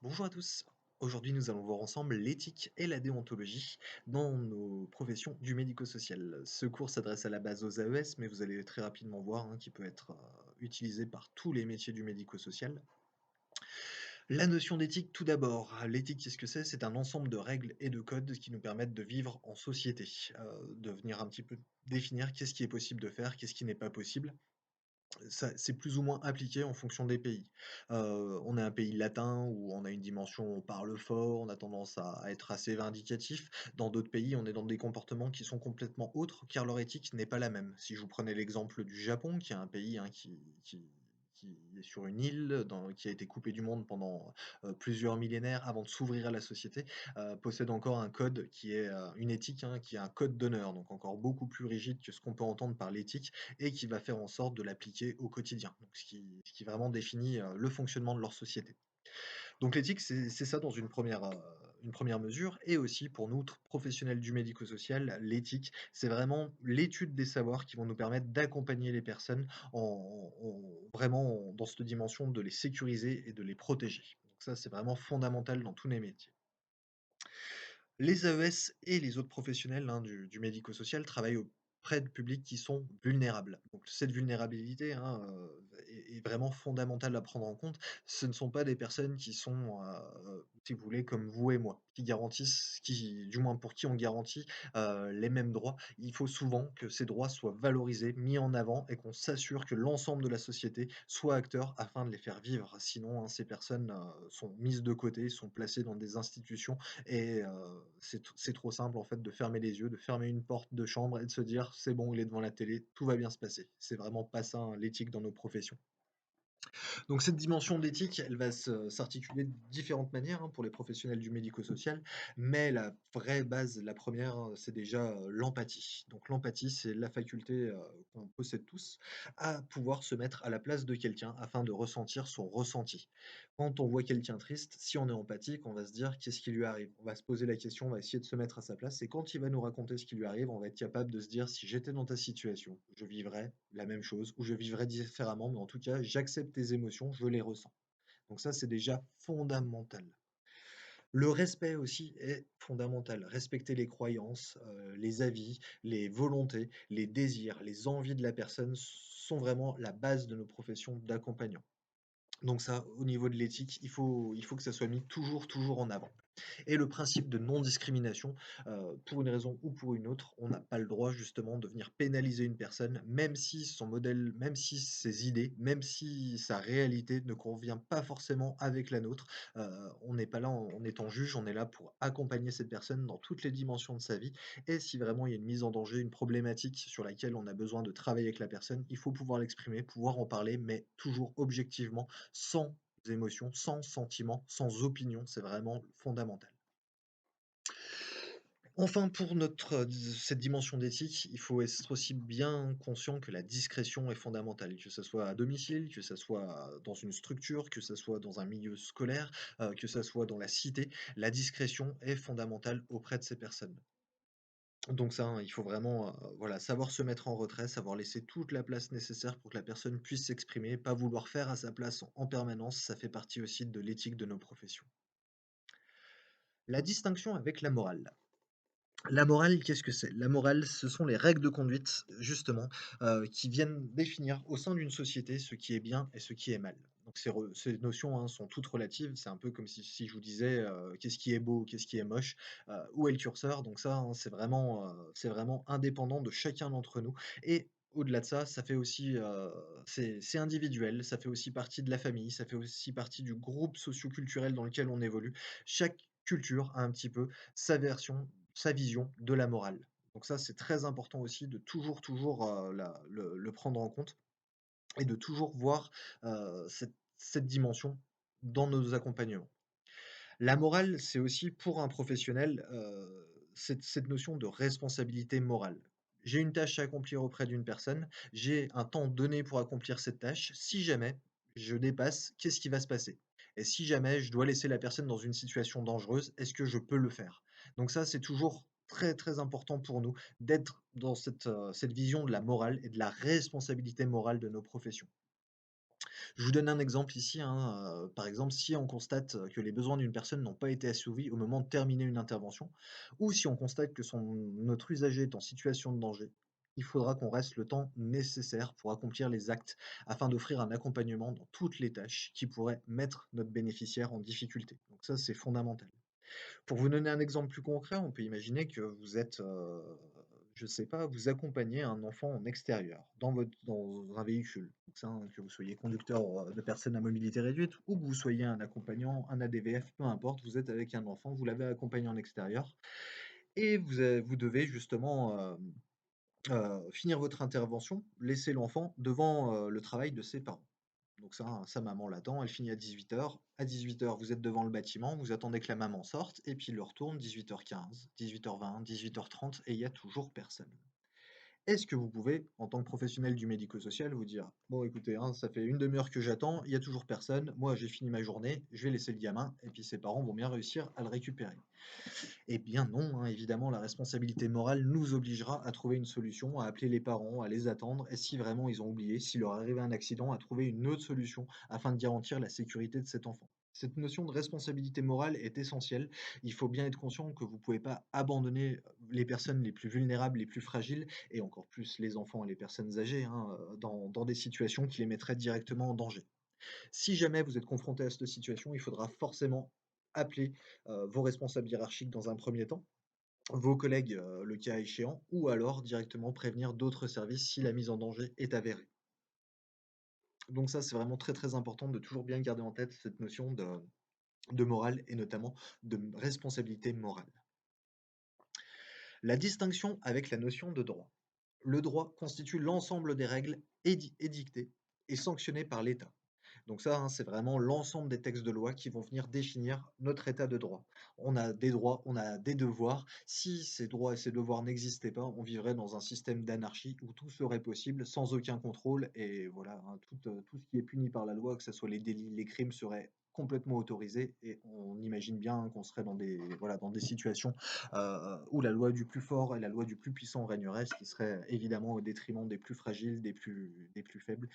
Bonjour à tous. Aujourd'hui, nous allons voir ensemble l'éthique et la déontologie dans nos professions du médico-social. Ce cours s'adresse à la base aux AES, mais vous allez très rapidement voir qu'il peut être utilisé par tous les métiers du médico-social. La notion d'éthique, tout d'abord. L'éthique, qu'est-ce que c'est? C'est un ensemble de règles et de codes qui nous permettent de vivre en société, de venir un petit peu définir qu'est-ce qui est possible de faire, qu'est-ce qui n'est pas possible. Ça c'est plus ou moins appliqué en fonction des pays. On est un pays latin où on a une dimension, on parle fort, on a tendance à être assez vindicatif. Dans d'autres pays, on est dans des comportements qui sont complètement autres, car leur éthique n'est pas la même. Si je vous prenais l'exemple du Japon, qui est un pays, qui est sur une île, qui a été coupé du monde pendant, plusieurs millénaires avant de s'ouvrir à la société, possède encore un code qui est, une éthique, qui est un code d'honneur, donc encore beaucoup plus rigide que ce qu'on peut entendre par l'éthique et qui va faire en sorte de l'appliquer au quotidien. Donc ce qui vraiment définit, le fonctionnement de leur société. Donc l'éthique, c'est ça dans une première mesure et aussi pour nous, professionnels du médico-social, l'éthique, c'est vraiment l'étude des savoirs qui vont nous permettre d'accompagner les personnes vraiment dans cette dimension de les sécuriser et de les protéger. Donc ça, c'est vraiment fondamental dans tous les métiers. Les AES et les autres professionnels, du médico-social travaillent auprès de publics qui sont vulnérables. Donc cette vulnérabilité, est vraiment fondamentale à prendre en compte. Ce ne sont pas des personnes qui sont, si vous voulez, comme vous et moi, qui du moins pour qui on garantit, les mêmes droits. Il faut souvent que ces droits soient valorisés, mis en avant et qu'on s'assure que l'ensemble de la société soit acteur afin de les faire vivre. Sinon, ces personnes, sont mises de côté, sont placées dans des institutions et c'est trop simple en fait de fermer les yeux, de fermer une porte de chambre et de se dire: «C'est bon, il est devant la télé, tout va bien se passer». C'est vraiment pas ça, l'éthique dans nos professions. Donc cette dimension d'éthique, elle va s'articuler de différentes manières, pour les professionnels du médico-social, mais la vraie base, la première, c'est déjà, l'empathie. Donc l'empathie, c'est la faculté, qu'on possède tous à pouvoir se mettre à la place de quelqu'un afin de ressentir son ressenti. Quand on voit quelqu'un triste, si on est empathique, on va se dire: «Qu'est-ce qui lui arrive?» On va se poser la question, on va essayer de se mettre à sa place et quand il va nous raconter ce qui lui arrive, on va être capable de se dire: «Si j'étais dans ta situation, je vivrais la même chose ou je vivrais différemment, mais en tout cas, j'accepte tes émotions, je les ressens». Donc ça, c'est déjà fondamental. Le respect aussi est fondamental. Respecter les croyances, les avis, les volontés, les désirs, les envies de la personne sont vraiment la base de nos professions d'accompagnants. Donc ça, au niveau de l'éthique, il faut que ça soit mis toujours, toujours en avant. Et le principe de non-discrimination, pour une raison ou pour une autre, on n'a pas le droit justement de venir pénaliser une personne, même si son modèle, même si ses idées, même si sa réalité ne convient pas forcément avec la nôtre. On n'est pas là en étant juge, on est là pour accompagner cette personne dans toutes les dimensions de sa vie et si vraiment il y a une mise en danger, une problématique sur laquelle on a besoin de travailler avec la personne, il faut pouvoir l'exprimer, pouvoir en parler, mais toujours objectivement, sans émotion, sans sentiment, sans opinion, c'est vraiment fondamental. Enfin, pour cette dimension d'éthique, il faut être aussi bien conscient que la discrétion est fondamentale, que ça soit à domicile, que ça soit dans une structure, que ça soit dans un milieu scolaire, que ça soit dans la cité. La discrétion est fondamentale auprès de ces personnes. Donc ça, il faut vraiment, voilà, savoir se mettre en retrait, savoir laisser toute la place nécessaire pour que la personne puisse s'exprimer, pas vouloir faire à sa place en permanence, ça fait partie aussi de l'éthique de nos professions. La distinction avec la morale. La morale, qu'est-ce que c'est? La morale, ce sont les règles de conduite, justement, qui viennent définir au sein d'une société ce qui est bien et ce qui est mal. Donc ces notions, sont toutes relatives. C'est un peu comme si je vous disais, qu'est-ce qui est beau, qu'est-ce qui est moche, où est le curseur? Donc ça, c'est vraiment indépendant de chacun d'entre nous et au-delà de ça, ça fait aussi, c'est individuel, ça fait aussi partie de la famille, ça fait aussi partie du groupe socioculturel dans lequel on évolue. Chaque culture a un petit peu sa version, sa vision de la morale. Donc ça, c'est très important aussi de toujours, toujours, le prendre en compte et de toujours voir, cette dimension dans nos accompagnements. La morale, c'est aussi pour un professionnel, cette notion de responsabilité morale. J'ai une tâche à accomplir auprès d'une personne, j'ai un temps donné pour accomplir cette tâche. Si jamais je dépasse, qu'est-ce qui va se passer? Et si jamais je dois laisser la personne dans une situation dangereuse, est-ce que je peux le faire? Donc ça, c'est toujours très, très important pour nous d'être dans cette vision de la morale et de la responsabilité morale de nos professions. Je vous donne un exemple ici, hein, par exemple, si on constate, que les besoins d'une personne n'ont pas été assouvis au moment de terminer une intervention, ou si on constate que notre usager est en situation de danger, il faudra qu'on reste le temps nécessaire pour accomplir les actes, afin d'offrir un accompagnement dans toutes les tâches qui pourraient mettre notre bénéficiaire en difficulté. Donc ça, c'est fondamental. Pour vous donner un exemple plus concret, on peut imaginer que vous êtes, je sais pas, vous accompagnez un enfant en extérieur dans un véhicule. Donc ça, hein, que vous soyez conducteur, de personnes à mobilité réduite ou que vous soyez un accompagnant, un ADVF, peu importe, vous êtes avec un enfant, vous l'avez accompagné en extérieur et vous devez justement, finir votre intervention, laisser l'enfant devant, le travail de ses parents. Donc ça, sa maman l'attend, elle finit à 18 heures. À 18 heures, vous êtes devant le bâtiment, vous attendez que la maman sorte et puis il le retourne 18 h 15, 18 h 20, 18 h 30 et il y a toujours personne. Est-ce que vous pouvez, en tant que professionnel du médico-social, vous dire: «Bon écoutez, hein, ça fait une demi heure que j'attends, il y a toujours personne, moi j'ai fini ma journée, je vais laisser le gamin et puis ses parents vont bien réussir à le récupérer». Eh bien non, hein, évidemment, la responsabilité morale nous obligera à trouver une solution, à appeler les parents, à les attendre, et si vraiment ils ont oublié, s'il leur arrivait un accident, à trouver une autre solution afin de garantir la sécurité de cet enfant. Cette notion de responsabilité morale est essentielle. Il faut bien être conscient que vous ne pouvez pas abandonner les personnes les plus vulnérables, les plus fragiles, et encore plus les enfants et les personnes âgées, hein, dans des situations qui les mettraient directement en danger. Si jamais vous êtes confronté à cette situation, il faudra forcément appeler vos responsables hiérarchiques dans un premier temps, vos collègues, le cas échéant, ou alors directement prévenir d'autres services si la mise en danger est avérée. Donc ça, c'est vraiment très très important de toujours bien garder en tête cette notion de morale et notamment de responsabilité morale. La distinction avec la notion de droit. Le droit constitue l'ensemble des règles édictées et sanctionnées par l'État. Donc ça, hein, c'est vraiment l'ensemble des textes de loi qui vont venir définir notre état de droit. On a des droits, on a des devoirs. Si ces droits et ces devoirs n'existaient pas, on vivrait dans un système d'anarchie où tout serait possible sans aucun contrôle et voilà, hein, tout ce qui est puni par la loi, que ce soit les délits, les crimes, serait complètement autorisé et on imagine bien, hein, qu'on serait dans des situations où la loi du plus fort et la loi du plus puissant régnerait, ce qui serait évidemment au détriment des plus fragiles, des plus faibles,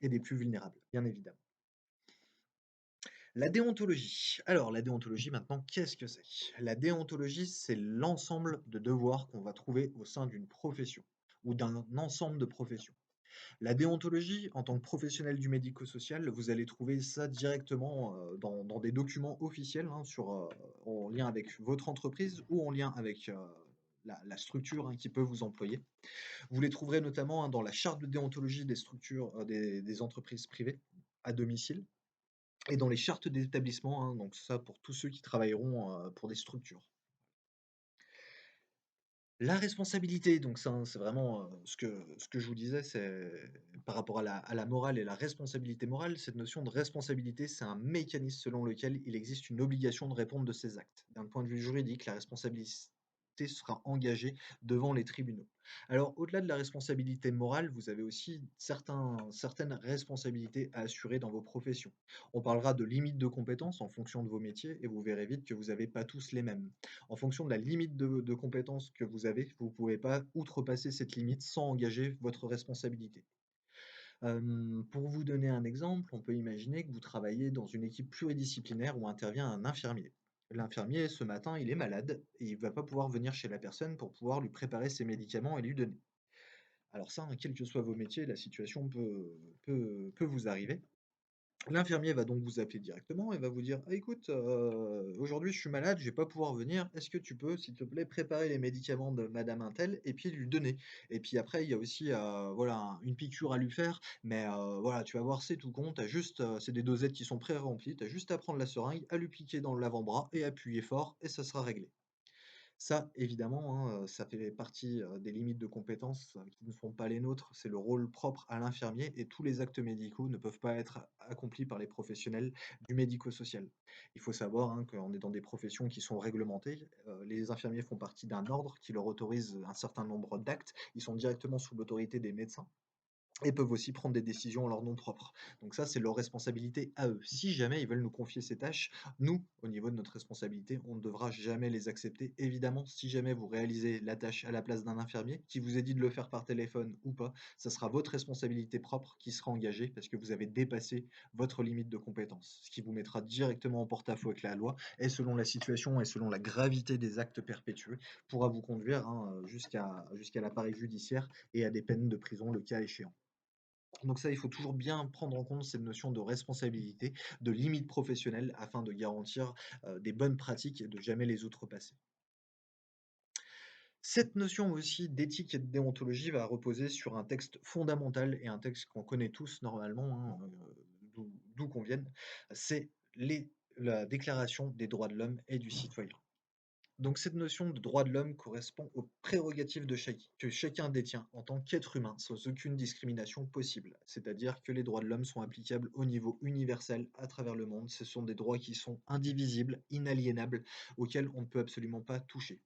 et des plus vulnérables, bien évidemment. La déontologie. Alors, la déontologie, maintenant, qu'est-ce que c'est? La déontologie, c'est l'ensemble de devoirs qu'on va trouver au sein d'une profession ou d'un ensemble de professions. La déontologie, en tant que professionnel du médico-social, vous allez trouver ça directement dans des documents officiels, hein, en lien avec votre entreprise ou en lien avec la structure, hein, qui peut vous employer. Vous les trouverez notamment, hein, dans la charte de déontologie des structures, des entreprises privées à domicile et dans les chartes des établissements, hein, donc ça pour tous ceux qui travailleront, pour des structures. La responsabilité, donc ça, hein, c'est vraiment, ce que je vous disais, c'est par rapport à la morale et la responsabilité morale, cette notion de responsabilité, c'est un mécanisme selon lequel il existe une obligation de répondre de ses actes. D'un point de vue juridique, la responsabilité sera engagée devant les tribunaux. Alors, au-delà de la responsabilité morale, vous avez aussi certaines responsabilités à assurer dans vos professions. On parlera de limites de compétences en fonction de vos métiers et vous verrez vite que vous n'avez pas tous les mêmes. En fonction de la limite de compétences que vous avez, vous ne pouvez pas outrepasser cette limite sans engager votre responsabilité. Pour vous donner un exemple, on peut imaginer que vous travaillez dans une équipe pluridisciplinaire où intervient un infirmier. L'infirmier, ce matin, il est malade et il ne va pas pouvoir venir chez la personne pour pouvoir lui préparer ses médicaments et lui donner. Alors ça, hein, quels que soient vos métiers, la situation peut vous arriver. L'infirmier va donc vous appeler directement et va vous dire: «Ah écoute, aujourd'hui je suis malade, je vais pas pouvoir venir. Est-ce que tu peux, s'il te plaît, préparer les médicaments de madame untel et puis lui donner?» Et puis après, il y a aussi, voilà, une piqûre à lui faire, mais voilà, tu vas voir, c'est tout con. Tu juste, c'est des dosettes qui sont pré-remplies, tu as juste à prendre la seringue, à lui piquer dans l'avant-bras et appuyer fort et ça sera réglé. Ça, évidemment, hein, ça fait partie, des limites de compétences, qui ne sont pas les nôtres. C'est le rôle propre à l'infirmier et tous les actes médicaux ne peuvent pas être accomplis par les professionnels du médico-social. Il faut savoir, hein, qu'on est dans des professions qui sont réglementées. Les infirmiers font partie d'un ordre qui leur autorise un certain nombre d'actes. Ils sont directement sous l'autorité des médecins. et peuvent aussi prendre des décisions en leur nom propre. Donc ça, c'est leur responsabilité à eux. Si jamais ils veulent nous confier ces tâches, nous, au niveau de notre responsabilité, on ne devra jamais les accepter. Évidemment, si jamais vous réalisez la tâche à la place d'un infirmier, qui vous est dit de le faire par téléphone ou pas, ça sera votre responsabilité propre qui sera engagée parce que vous avez dépassé votre limite de compétence, ce qui vous mettra directement en porte-à-faux avec la loi et selon la situation et selon la gravité des actes perpétués, pourra vous conduire jusqu'à l'appareil judiciaire et à des peines de prison le cas échéant. Donc ça, il faut toujours bien prendre en compte cette notion de responsabilité, de limite professionnelle afin de garantir, des bonnes pratiques et de jamais les outrepasser. Cette notion aussi d'éthique et de déontologie va reposer sur un texte fondamental et un texte qu'on connaît tous normalement, hein, d'où qu'on vienne, c'est les la Déclaration des droits de l'homme et du citoyen. Donc cette notion de droit de l'homme correspond aux prérogatives que chacun détient en tant qu'être humain, sans aucune discrimination possible. C'est-à-dire que les droits de l'homme sont applicables au niveau universel à travers le monde. Ce sont des droits qui sont indivisibles, inaliénables, auxquels on ne peut absolument pas toucher.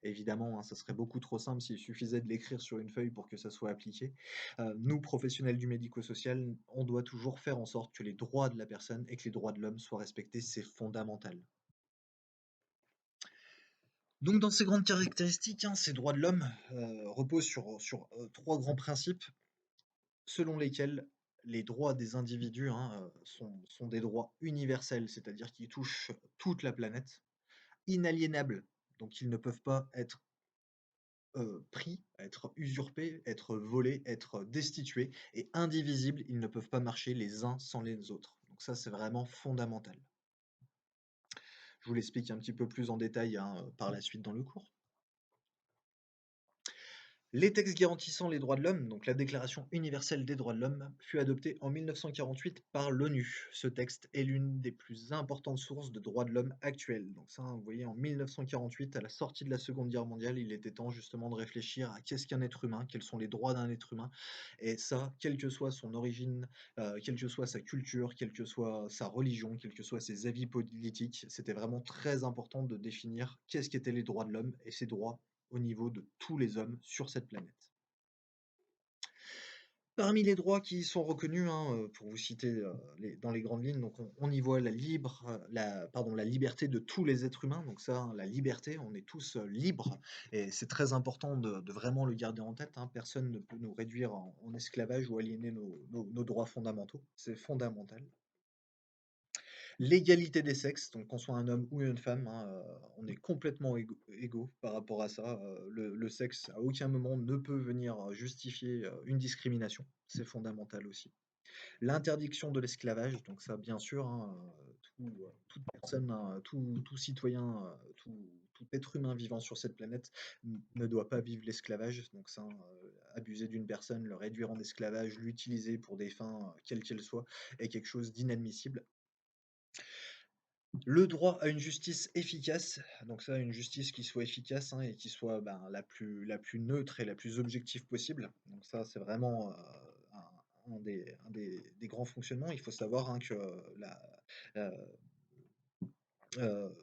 Évidemment, hein, ça serait beaucoup trop simple s'il suffisait de l'écrire sur une feuille pour que ça soit appliqué. Nous, professionnels du médico-social, on doit toujours faire en sorte que les droits de la personne et que les droits de l'homme soient respectés, c'est fondamental. Donc dans ces grandes caractéristiques, hein, ces droits de l'homme, reposent sur 3 grands principes selon lesquels les droits des individus, hein, sont des droits universels, c'est-à-dire qu'ils touchent toute la planète, inaliénables, donc ils ne peuvent pas être, pris, être usurpés, être volés, être destitués et indivisibles, ils ne peuvent pas marcher les uns sans les autres. Donc ça, c'est vraiment fondamental. Je vous l'explique un petit peu plus en détail, hein, par la suite dans le cours. Les textes garantissant les droits de l'homme, donc la Déclaration universelle des droits de l'homme, fut adoptée en 1948 par l'ONU. Ce texte est l'une des plus importantes sources de droits de l'homme actuels. Donc ça, vous voyez, en 1948, à la sortie de la Seconde Guerre mondiale, il était temps justement de réfléchir à qu'est-ce qu'un être humain, quels sont les droits d'un être humain, et ça, quelle que soit son origine, quelle que soit sa culture, quelle que soit sa religion, quels que soient ses avis politiques, c'était vraiment très important de définir qu'est-ce qu'étaient les droits de l'homme et ces droits au niveau de tous les hommes sur cette planète. Parmi les droits qui sont reconnus, hein, pour vous citer, dans les grandes lignes, donc on y voit la liberté de tous les êtres humains, donc ça, hein, la liberté, on est tous, libres et c'est très important de vraiment le garder en tête, hein. Personne ne peut nous réduire en esclavage ou aliéner nos droits fondamentaux, c'est fondamental. L'égalité des sexes, donc qu'on soit un homme ou une femme, hein, on est complètement égaux par rapport à ça, le sexe à aucun moment ne peut venir, justifier, une discrimination, c'est fondamental aussi. L'interdiction de l'esclavage, donc ça bien sûr, hein, toute personne, hein, tout citoyen, tout être humain vivant sur cette planète ne doit pas vivre l'esclavage, donc ça, abuser d'une personne, le réduire en esclavage, l'utiliser pour des fins, quelles qu'elles soient, est quelque chose d'inadmissible. Le droit à une justice efficace, donc ça, une justice qui soit efficace, hein, et qui soit, ben, la plus neutre et la plus objective possible. Donc ça, c'est vraiment, un des grands fonctionnements. Il faut savoir, hein, que la, heu,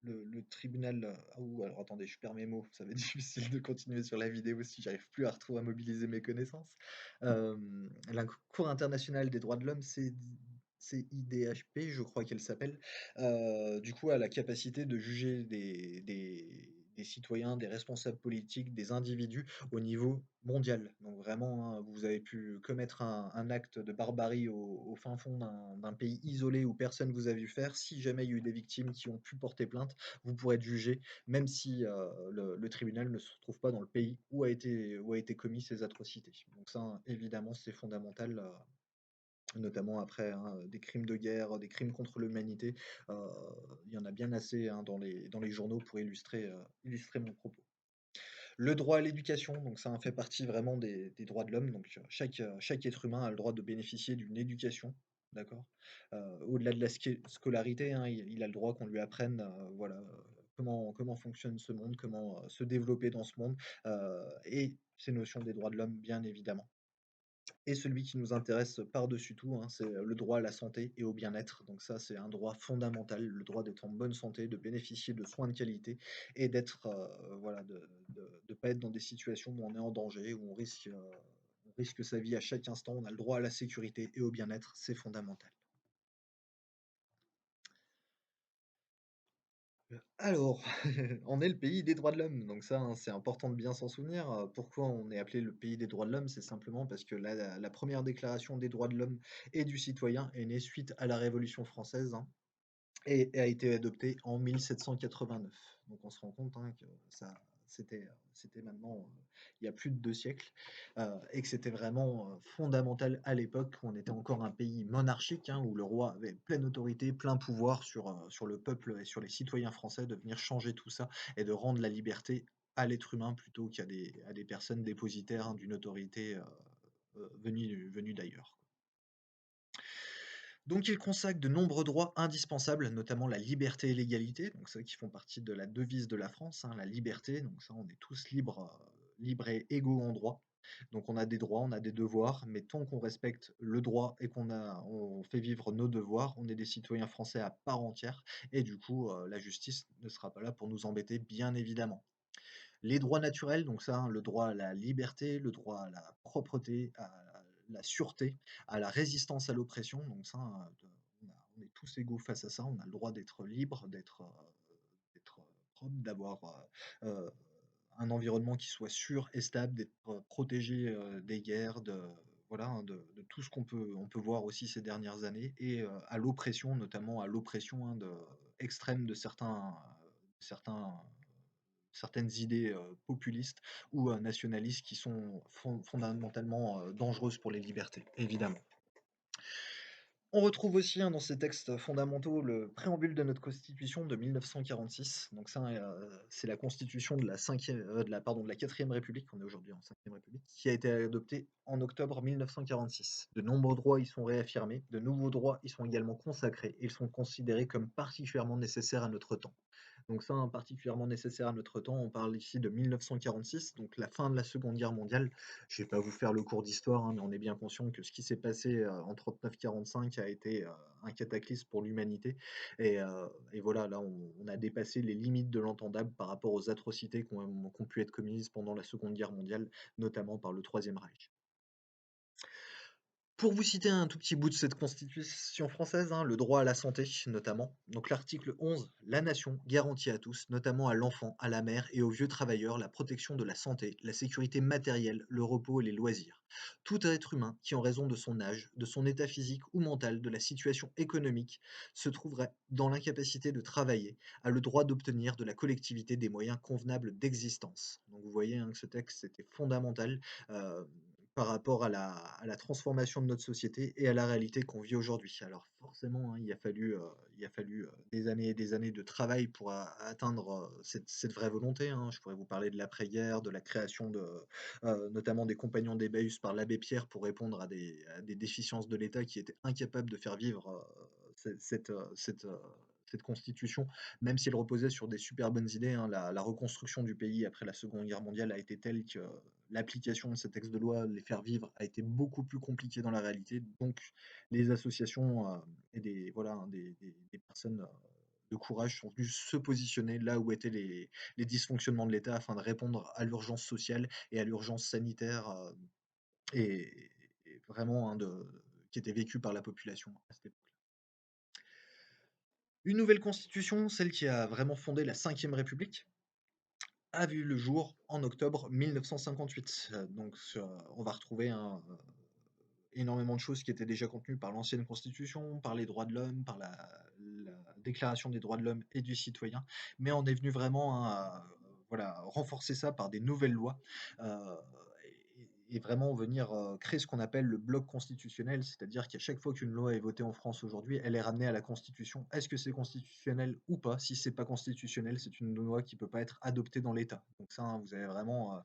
le tribunal, alors attendez, je perds mes mots, ça va être difficile de continuer sur la vidéo si j'arrive plus à mobiliser mes connaissances. La Cour internationale des droits de l'homme, CIDHP, je crois qu'elle s'appelle, du coup, a la capacité de juger des citoyens, des responsables politiques, des individus au niveau mondial. Donc vraiment, hein, vous avez pu commettre un acte de barbarie au fin fond d'un pays isolé où personne vous a vu faire. Si jamais il y a eu des victimes qui ont pu porter plainte, vous pourrez être jugé, même si le tribunal ne se trouve pas dans le pays où a été commis ces atrocités. Donc ça, évidemment, c'est fondamental. Notamment après, hein, des crimes de guerre, des crimes contre l'humanité, heu, il y en a bien assez, hein, dans les journaux pour illustrer mon propos. Le droit à l'éducation, donc ça en fait partie vraiment des droits de l'homme, donc chaque être humain a le droit de bénéficier d'une éducation, d'accord? Au-delà de la scolarité, hein, il a le droit qu'on lui apprenne, voilà, comment fonctionne ce monde, comment, se développer dans ce monde, et ces notions des droits de l'homme, bien évidemment. Et celui qui nous intéresse par-dessus tout, hein, c'est le droit à la santé et au bien-être. Donc ça, c'est un droit fondamental, le droit d'être en bonne santé, de bénéficier de soins de qualité et d'être, voilà, de pas être dans des situations où on est en danger, où on risque risque sa vie à chaque instant, on a le droit à la sécurité et au bien-être, c'est fondamental. Alors, on est le pays des droits de l'homme, donc ça, hein, c'est important de bien s'en souvenir. Pourquoi on est appelé le pays des droits de l'homme? C'est simplement parce que la 1re déclaration des droits de l'homme et du citoyen est née suite à la Révolution française, hein. Et a été adopté en 1789. Donc on se rend compte, hein, que ça c'était maintenant, il y a plus de 2 siècles, et que c'était vraiment, fondamental à l'époque où on était encore un pays monarchique, hein, où le roi avait pleine autorité, plein pouvoir sur le peuple et sur les citoyens français, de venir changer tout ça et de rendre la liberté à l'être humain plutôt qu'à des personnes dépositaires, hein, d'une autorité, venue d'ailleurs. Donc il consacre de nombreux droits indispensables, notamment la liberté et l'égalité, donc ceux qui font partie de la devise de la France, hein, la liberté, donc ça on est tous libres et égaux en droit. Donc on a des droits, on a des devoirs, mais tant qu'on respecte le droit et on fait vivre nos devoirs, on est des citoyens français à part entière et du coup, la justice ne sera pas là pour nous embêter, bien évidemment. Les droits naturels, donc ça, hein, le droit à la liberté, le droit à la propreté, à la sûreté, à la résistance à l'oppression, donc ça, on est tous égaux face à ça. On a le droit d'être libre, d'être propre, d'avoir, heu, un environnement qui soit sûr et stable, d'être, protégé, des guerres, voilà, hein, de tout ce qu'on peut voir aussi ces dernières années et à l'oppression, notamment à l'oppression, hein, extrême de certaines idées, populistes ou, nationalistes qui sont fondamentalement, dangereuses pour les libertés, évidemment. On retrouve aussi, hein, dans ces textes fondamentaux le préambule de notre constitution de 1946. Donc ça, c'est la constitution de la 5e, de la 4e République, on est aujourd'hui en 5e République, qui a été adoptée en octobre 1946. De nombreux droits y sont réaffirmés, de nouveaux droits y sont également consacrés et ils sont considérés comme particulièrement nécessaires à notre temps. Donc ça, hein, particulièrement nécessaire à notre temps, on parle ici de 1946, donc la fin de la Seconde Guerre mondiale. Je ne vais pas vous faire le cours d'histoire, hein, mais on est bien conscient que ce qui s'est passé, en 39-45 a été, un cataclysme pour l'humanité et voilà, là, on a dépassé les limites de l'entendable par rapport aux atrocités qui ont pu être commises pendant la Seconde Guerre mondiale, notamment par le Troisième Reich. Pour vous citer un tout petit bout de cette constitution française, hein, le droit à la santé notamment. Donc l'article 11, la nation garantit à tous, notamment à l'enfant, à la mère et aux vieux travailleurs, la protection de la santé, la sécurité matérielle, le repos et les loisirs. Tout être humain qui, en raison de son âge, de son état physique ou mental, de la situation économique, se trouverait dans l'incapacité de travailler, a le droit d'obtenir de la collectivité des moyens convenables d'existence. Donc vous voyez, hein, que ce texte était fondamental. euh, Par rapport à la transformation de notre société et à la réalité qu'on vit aujourd'hui. Alors forcément, hein, il a fallu, des années et des années de travail pour atteindre, cette vraie volonté, hein. Je pourrais vous parler de l'après-guerre, de la création notamment des compagnons d'Emmaüs par l'abbé Pierre pour répondre à des déficiences de l'État qui était incapable de faire vivre, cette constitution, même si elle reposait sur des super bonnes idées, hein. La reconstruction du pays après la Seconde Guerre mondiale a été telle que l'application de ces textes de loi, les faire vivre, a été beaucoup plus compliqué dans la réalité. Donc les associations, et voilà, hein, des personnes, de courage sont venues se positionner là où étaient les dysfonctionnements de l'État afin de répondre à l'urgence sociale et à l'urgence sanitaire, et vraiment, hein, qui était vécue par la population à cette époque. Une nouvelle constitution, celle qui a vraiment fondé la 5e République, a vu le jour en octobre 1958. Donc on va retrouver énormément de choses qui étaient déjà contenues par l'ancienne constitution, par les droits de l'homme, par la déclaration des droits de l'homme et du citoyen, mais on est venu vraiment à, voilà, renforcer ça par des nouvelles lois, et vraiment venir, créer ce qu'on appelle le bloc constitutionnel. C'est-à-dire qu'à chaque fois qu'une loi est votée en France aujourd'hui, elle est ramenée à la Constitution. Est-ce que c'est constitutionnel ou pas? Si c'est pas constitutionnel, c'est une loi qui peut pas être adoptée dans l'État. Donc ça, hein, vous avez vraiment,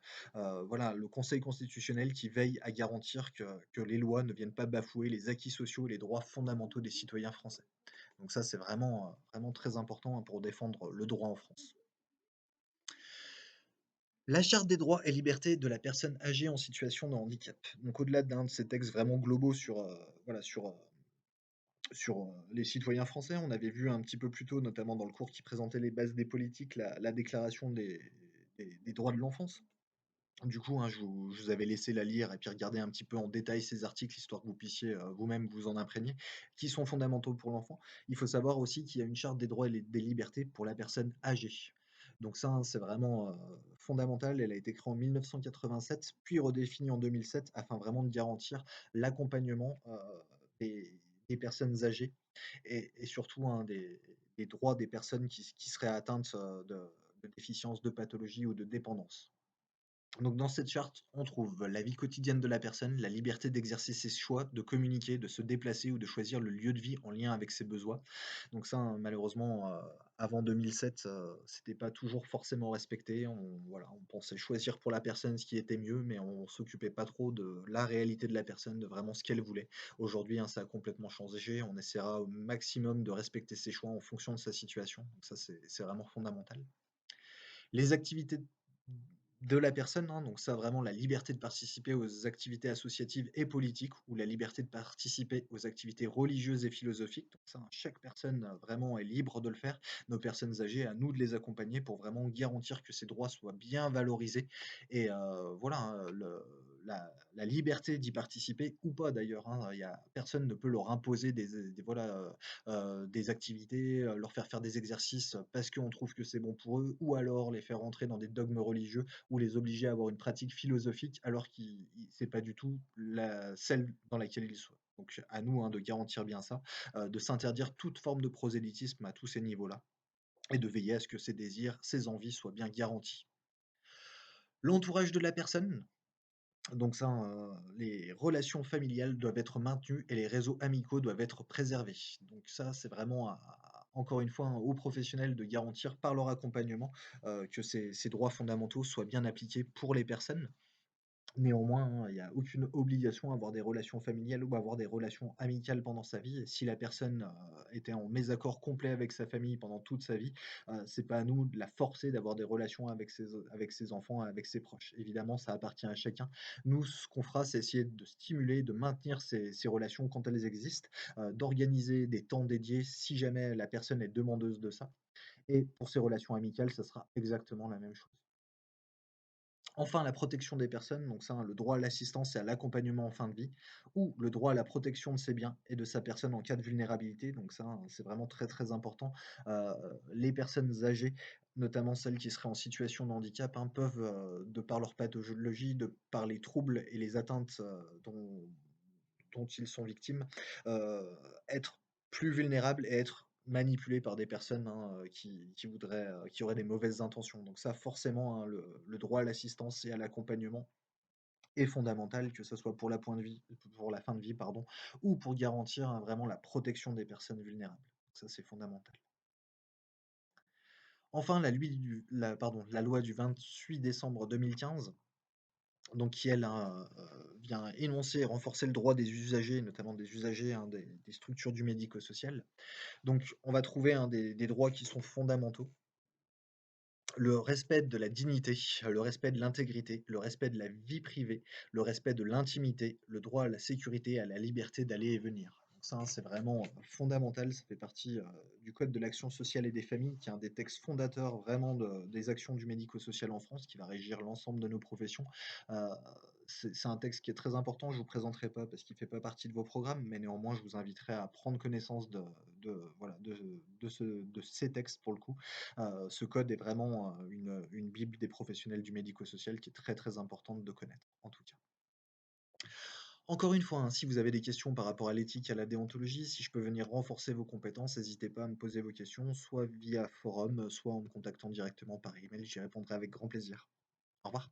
voilà, le Conseil constitutionnel qui veille à garantir que les lois ne viennent pas bafouer les acquis sociaux et les droits fondamentaux des citoyens français. Donc ça, c'est vraiment, vraiment très important, hein, pour défendre le droit en France. La Charte des droits et libertés de la personne âgée en situation de handicap. Donc au-delà d'un de ces textes vraiment globaux voilà, sur les citoyens français, on avait vu un petit peu plus tôt, notamment dans le cours qui présentait les bases des politiques, la déclaration des droits de l'enfance. Du coup, hein, je vous avais laissé la lire et puis regarder un petit peu en détail ces articles, histoire que vous puissiez, vous-même vous en imprégner, qui sont fondamentaux pour l'enfant. Il faut savoir aussi qu'il y a une charte des droits et des libertés pour la personne âgée. Donc ça, hein, c'est vraiment, fondamental. Elle a été créée en 1987, puis redéfinie en 2007 afin vraiment de garantir l'accompagnement, des personnes âgées et surtout, hein, des droits des personnes qui seraient atteintes, de déficience, de pathologie ou de dépendance. Donc dans cette charte, on trouve la vie quotidienne de la personne, la liberté d'exercer ses choix, de communiquer, de se déplacer ou de choisir le lieu de vie en lien avec ses besoins. Donc ça, hein, malheureusement, avant 2007, c'était pas toujours forcément respecté. Voilà, on pensait choisir pour la personne ce qui était mieux, mais on s'occupait pas trop de la réalité de la personne, de vraiment ce qu'elle voulait. Aujourd'hui, hein, ça a complètement changé. On essaiera au maximum de respecter ses choix en fonction de sa situation. Donc ça, c'est vraiment fondamental. Les activités de la personne, hein, donc ça vraiment la liberté de participer aux activités associatives et politiques ou la liberté de participer aux activités religieuses et philosophiques. Donc ça, hein, chaque personne, vraiment est libre de le faire. Nos personnes âgées, à nous de les accompagner pour vraiment garantir que ces droits soient bien valorisés et voilà, hein, le la liberté d'y participer ou pas d'ailleurs, hein. Il y a personne ne peut leur imposer des voilà, des activités, leur faire des exercices parce qu'on trouve que c'est bon pour eux, ou alors les faire rentrer dans des dogmes religieux ou les obliger à avoir une pratique philosophique alors c'est pas du tout celle dans laquelle ils sont. Donc à nous, hein, de garantir bien ça, de s'interdire toute forme de prosélytisme à tous ces niveaux-là et de veiller à ce que ses désirs, ses envies soient bien garantis. L'entourage de la personne, donc ça, les relations familiales doivent être maintenues et les réseaux amicaux doivent être préservés. Donc ça, c'est vraiment encore une fois, hein, aux professionnels de garantir par leur accompagnement, que ces droits fondamentaux soient bien appliqués pour les personnes. Néanmoins, hein, il y a aucune obligation à avoir des relations familiales ou à avoir des relations amicales pendant sa vie et si la personne, était en mésaccord complet avec sa famille pendant toute sa vie, c'est pas à nous de la forcer d'avoir des relations avec ses enfants, avec ses proches. Évidemment, ça appartient à chacun. Nous, ce qu'on fera, c'est essayer de stimuler, de maintenir ces relations quand elles existent, d'organiser des temps dédiés si jamais la personne est demandeuse de ça et pour ces relations amicales, ça sera exactement la même chose. Enfin, la protection des personnes, donc ça, hein, le droit à l'assistance et à l'accompagnement en fin de vie, ou le droit à la protection de ses biens et de sa personne en cas de vulnérabilité. Donc ça, hein, c'est vraiment très très important. Euh, les personnes âgées, notamment celles qui seraient en situation de handicap, hein, peuvent, de par leur pathologie, de par les troubles et les atteintes dont ils sont victimes, heu, être plus vulnérables et être manipulés par des personnes, hein, qui voudraient, qui auraient des mauvaises intentions. Donc ça forcément, hein, le droit à l'assistance et à l'accompagnement est fondamental, que ce soit pour pour la fin de vie, pardon, ou pour garantir, hein, vraiment la protection des personnes vulnérables. Ça, c'est fondamental. Enfin, la loi du 28 décembre 2015, donc qui elle, hein, vient énoncer et renforcer le droit des usagers, notamment des usagers, hein, des structures du médico-social. Donc on va trouver, hein, des droits qui sont fondamentaux. Le respect de la dignité, le respect de l'intégrité, le respect de la vie privée, le respect de l'intimité, le droit à la sécurité et à la liberté d'aller et venir. Donc ça, hein, c'est vraiment, fondamental, ça fait partie, du code de l'action sociale et des familles, qui est un des textes fondateurs vraiment des actions du médico-social en France, qui va régir l'ensemble de nos professions. Heu, c'est un texte qui est très important, je ne vous présenterai pas parce qu'il ne fait pas partie de vos programmes, mais néanmoins je vous inviterai à prendre connaissance voilà, de ces textes pour le coup. Ce code est vraiment, une bible des professionnels du médico-social qui est très, très importante de connaître, en tout cas. Encore une fois, hein, si vous avez des questions par rapport à l'éthique et à la déontologie, si je peux venir renforcer vos compétences, n'hésitez pas à me poser vos questions, soit via forum, soit en me contactant directement par email, j'y répondrai avec grand plaisir. Au revoir.